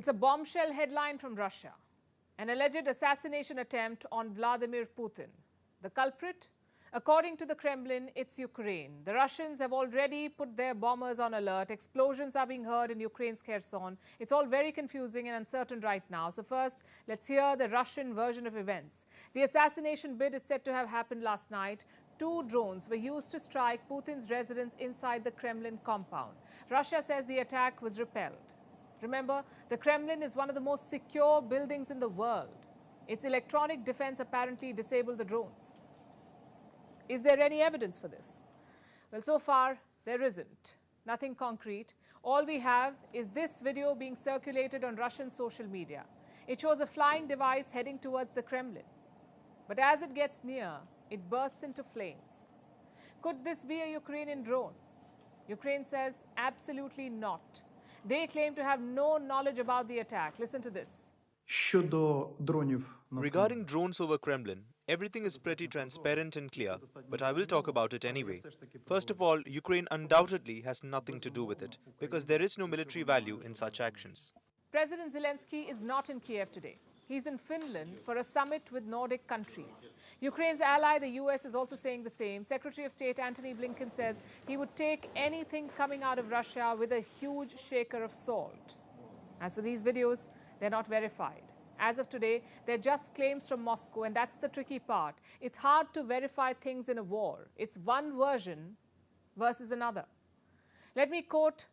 It's a bombshell headline from Russia. An alleged assassination attempt on Vladimir Putin. The culprit? According to the Kremlin, it's Ukraine. The Russians have already put their bombers on alert. Explosions are being heard in Ukraine's Kherson. It's all very confusing and uncertain right now. So first, let's hear the Russian version of events. The assassination bid is said to have happened last night. 2 drones were used to strike Putin's residence inside the Kremlin compound. Russia says the attack was repelled. Remember, the Kremlin is one of the most secure buildings in the world. Its electronic defense apparently disabled the drones. Is there any evidence for this? Well, so far, there isn't. Nothing concrete. All we have is this video being circulated on Russian social media. It shows a flying device heading towards the Kremlin. But as it gets near, it bursts into flames. Could this be a Ukrainian drone? Ukraine says absolutely not. They claim to have no knowledge about the attack. Listen to this. Regarding drones over Kremlin, everything is pretty transparent and clear, but I will talk about it anyway. First of all, Ukraine undoubtedly has nothing to do with it, because there is no military value in such actions. President Zelensky is not in Kiev today. He's in Finland for a summit with Nordic countries. Ukraine's ally, the US, is also saying the same. Secretary of State Antony Blinken says he would take anything coming out of Russia with a huge shaker of salt. As for these videos, they're not verified. As of today, they're just claims from Moscow, and that's the tricky part. It's hard to verify things in a war. It's one version versus another. Let me quote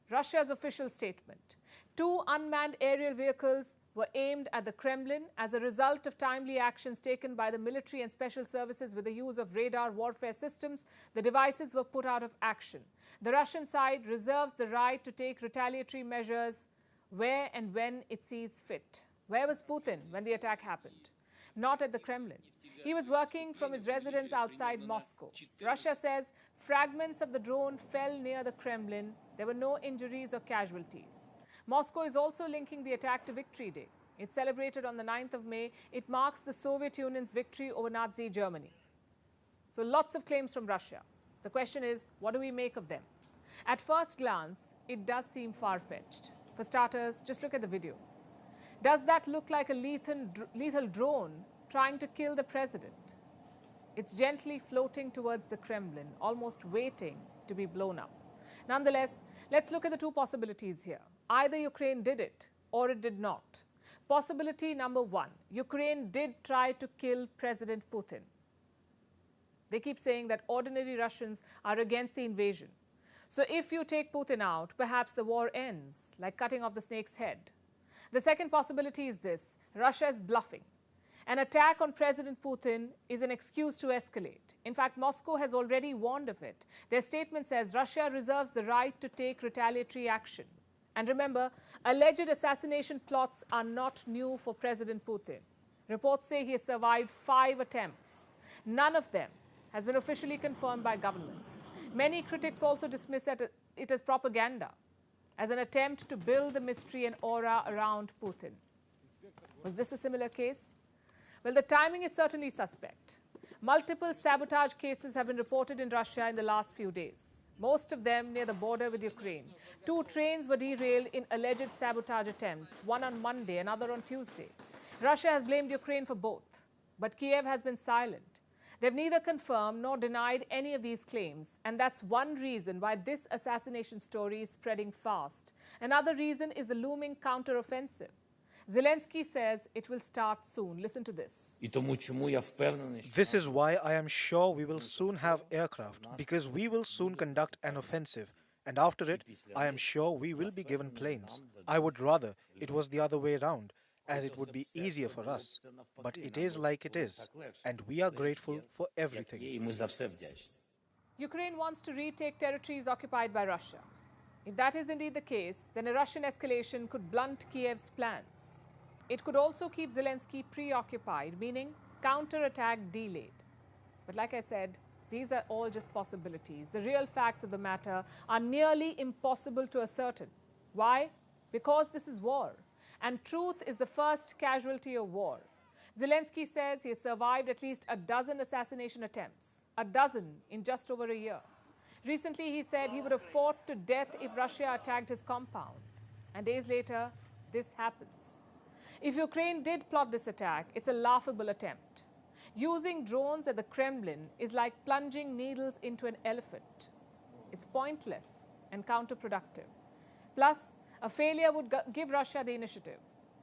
Russia's official statement. 2 unmanned aerial vehicles were aimed at the Kremlin as a result of timely actions taken by the military and special services with the use of radar warfare systems. The devices were put out of action. The Russian side reserves the right to take retaliatory measures where and when it sees fit. Where was Putin when the attack happened? Not at the Kremlin. He was working from his residence outside Moscow. Russia says fragments of the drone fell near the Kremlin. There were no injuries or casualties. Moscow is also linking the attack to Victory Day. It's celebrated on the 9th of May. It marks the Soviet Union's victory over Nazi Germany. So lots of claims from Russia. The question is, what do we make of them? At first glance, it does seem far-fetched. For starters, just look at the video. Does that look like a lethal drone trying to kill the president? It's gently floating towards the Kremlin, almost waiting to be blown up. Nonetheless, let's look at the 2 possibilities here. Either Ukraine did it or it did not. Possibility number 1, Ukraine did try to kill President Putin. They keep saying that ordinary Russians are against the invasion. So if you take Putin out, perhaps the war ends, like cutting off the snake's head. The second possibility is this: Russia is bluffing. An attack on President Putin is an excuse to escalate. In fact, Moscow has already warned of it. Their statement says Russia reserves the right to take retaliatory action. And remember, alleged assassination plots are not new for President Putin. Reports say he has survived 5 attempts. None of them has been officially confirmed by governments. Many critics also dismiss it as propaganda, as an attempt to build the mystery and aura around Putin. Was this a similar case? Well, the timing is certainly suspect. Multiple sabotage cases have been reported in Russia in the last few days, most of them near the border with Ukraine. 2 trains were derailed in alleged sabotage attempts, one on Monday, another on Tuesday. Russia has blamed Ukraine for both, but Kiev has been silent. They've neither confirmed nor denied any of these claims, and that's one reason why this assassination story is spreading fast. Another reason is the looming counteroffensive. Zelensky says it will start soon. Listen to this. This is why I am sure we will soon have aircraft, because we will soon conduct an offensive. And after it, I am sure we will be given planes. I would rather it was the other way around, as it would be easier for us. But it is like it is, and we are grateful for everything. Ukraine wants to retake territories occupied by Russia. If that is indeed the case, then a Russian escalation could blunt Kiev's plans. It could also keep Zelensky preoccupied, meaning counterattack delayed. But like I said, these are all just possibilities. The real facts of the matter are nearly impossible to ascertain. Why? Because this is war. And truth is the first casualty of war. Zelensky says he has survived at least a dozen assassination attempts, a dozen in just over a year. Recently, he said he would have fought to death if Russia attacked his compound. And days later, this happens. If Ukraine did plot this attack, it's a laughable attempt. Using drones at the Kremlin is like plunging needles into an elephant. It's pointless and counterproductive. Plus, a failure would give Russia the initiative,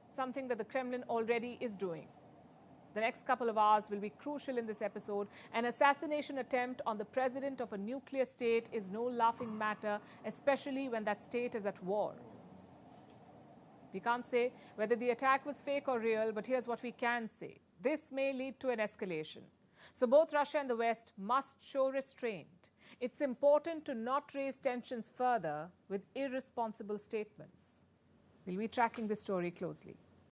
something that the Kremlin already is doing. The next couple of hours will be crucial in this episode. An assassination attempt on the president of a nuclear state is no laughing matter, especially when that state is at war. We can't say whether the attack was fake or real, but here's what we can say. This may lead to an escalation. So both Russia and the West must show restraint. It's important to not raise tensions further with irresponsible statements. We'll be tracking this story closely.